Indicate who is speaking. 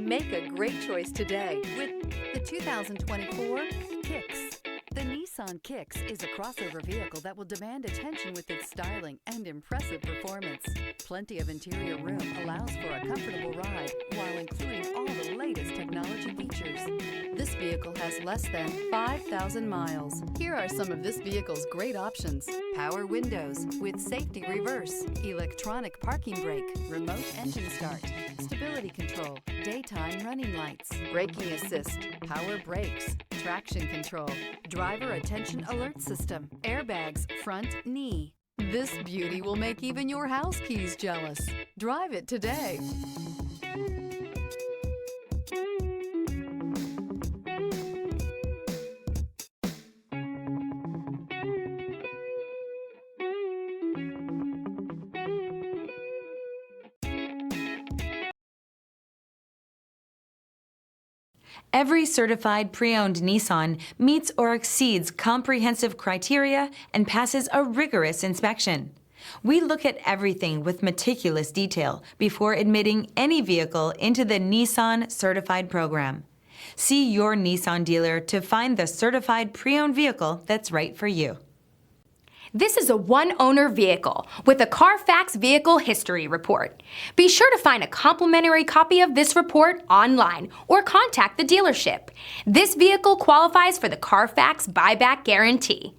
Speaker 1: Make a great choice today with the 2024 Kicks. The Nissan Kicks is a crossover vehicle that will demand attention with its styling and impressive performance. Plenty of interior room allows for a comfortable ride while including all the latest technology features. This vehicle has less than 5,000 miles. Here are some of this vehicle's great options: power windows with safety reverse, electronic parking brake, remote engine start, stability control, daytime running lights, braking assist, power brakes, traction control, driver attention alert system, airbags, front knee. This beauty will make even your house keys jealous. Drive it today.
Speaker 2: Every certified pre-owned Nissan meets or exceeds comprehensive criteria and passes a rigorous inspection. We look at everything with meticulous detail before admitting any vehicle into the Nissan Certified Program. See your Nissan dealer to find the certified pre-owned vehicle that's right for you.
Speaker 3: This is a one-owner vehicle with a Carfax Vehicle History Report. Be sure to find a complimentary copy of this report online or contact the dealership. This vehicle qualifies for the Carfax Buyback Guarantee.